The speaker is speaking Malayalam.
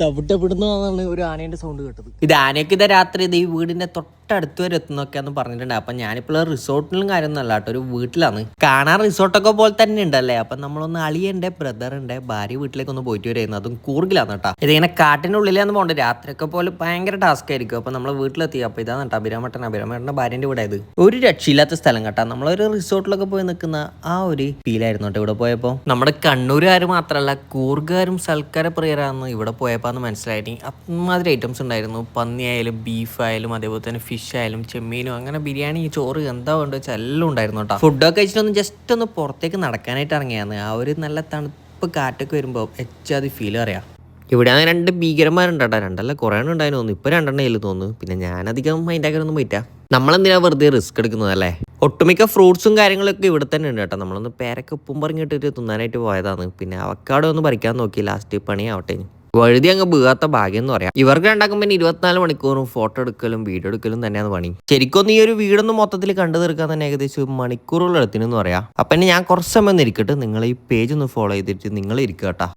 തവിട്ടപ്പെടുന്നതാണ് ഒരു ആനേന്റെ സൗണ്ട് കേട്ടത്. ഇത് ആനയൊക്കെ ഇതാ രാത്രി ഇത് ഈ വീടിന്റെ തൊട്ടടുത്ത് വരെ എത്തുന്നൊക്കെയാന്ന് പറഞ്ഞിട്ടുണ്ട്. അപ്പൊ ഞാനിപ്പോൾ റിസോർട്ടിലും കാര്യമൊന്നുമല്ല കേട്ടോ, ഒരു വീട്ടിലാണ്. കാണാൻ റിസോർട്ടൊക്കെ പോലെ തന്നെ ഉണ്ടല്ലേ. അപ്പൊ നമ്മളൊന്ന് അളിയന്റെ ബ്രദറിന്റെ ഭാര്യ വീട്ടിലേക്ക് ഒന്ന് പോയിട്ട് വരുന്നത്, അതും കൂർഗിലാണ് കേട്ടോ. ഇതിങ്ങനെ കാട്ടിനുള്ളിലാന്ന് പോകണ്ട, രാത്രിയൊക്കെ പോലെ ഭയങ്കര ടാസ്ക് ആയിരിക്കും. അപ്പൊ നമ്മള് വീട്ടിലെത്തി. അപ്പൊ ഇതാണ് കേട്ടോ അഭിരാമേട്ടന്റെ ഭാര്യന്റെ വീട്. ഇത് ഒരു രക്ഷയില്ലാത്ത സ്ഥലം കേട്ടോ. നമ്മളൊരു റിസോർട്ടിലൊക്കെ പോയി നിൽക്കുന്ന ആ ഒരു ഫീലായിരുന്നു കേട്ടോ ഇവിടെ പോയപ്പോ. നമ്മുടെ കണ്ണൂരുകാർ മാത്രമല്ല കൂർഗുകാരും സൽക്കാര പ്രിയരാന്ന് ഇവിടെ പോയപ്പോ മനസ്സിലായിട്ട് അമാതിരി ഐറ്റംസ് ഉണ്ടായിരുന്നു. പന്നിയായാലും ബീഫായാലും അതേപോലെ തന്നെ ഫിഷ് ആയാലും ചെമ്മീനും അങ്ങനെ ബിരിയാണി ചോറ് എന്താ വേണ്ട വെച്ചാൽ എല്ലാം ഉണ്ടായിരുന്നു കേട്ടോ. ഫുഡൊക്കെ കഴിച്ചിട്ടൊന്ന് ജസ്റ്റ് ഒന്ന് പുറത്തേക്ക് നടക്കാനായിട്ട് ഇറങ്ങിയാണ്. ആ ഒരു നല്ല തണുപ്പ് കാറ്റൊക്കെ വരുമ്പോൾ എച്ചാതി ഫീൽ അറിയാം. ഇവിടെ അങ്ങനെ രണ്ട് ഭീകരന്മാരുണ്ടാ, രണ്ടല്ല കുറേ എണ്ണം ഉണ്ടായിരുന്നു തോന്നുന്നു. ഇപ്പൊ രണ്ടെണ്ണം ഇല്ല തോന്നുന്നു. പിന്നെ ഞാനധികം മൈൻഡാക്കാനൊന്നും പോയിട്ടാ. നമ്മളെന്തിനാ വെറുതെ റിസ്ക് എടുക്കുന്നത് അല്ലേ. ഒട്ടുമിക്ക ഫ്രൂട്ട്സും കാര്യങ്ങളൊക്കെ ഇവിടെ തന്നെ ഉണ്ട് കേട്ടോ. നമ്മളൊന്ന് പേരൊക്കെ ഉപ്പും പറഞ്ഞിട്ടിട്ട് തിന്നാനായിട്ട് പോയതാണ്. പിന്നെ അവക്കാടെ ഒന്ന് പറിക്കാൻ നോക്കി, ലാസ്റ്റ് പണിയാവട്ടെ. വഴുതി അങ്ങ് വീഴാത്ത ഭാഗ്യം എന്ന് പറയാം. ഇവർക്ക് രണ്ടാക്കും പിന്നെ 24 മണിക്കൂറും ഫോട്ടോ എടുക്കലും വീഡിയോ എടുക്കലും തന്നെയാണ് പണി. ശരിക്കും ഈ ഒരു വീടൊന്നും മൊത്തത്തിൽ കണ്ടു തീർക്കാൻ തന്നെ ഏകദേശം മണിക്കൂറുകൾ എടുത്തിനെന്ന് പറയാം. അപ്പം ഞാൻ കുറച്ച് സമയം ഇരിക്കട്ടെ, നിങ്ങൾ ഈ പേജ് ഒന്ന് ഫോളോ ചെയ്തിട്ട് നിങ്ങൾ ഇരിക്കുക കേട്ടോ.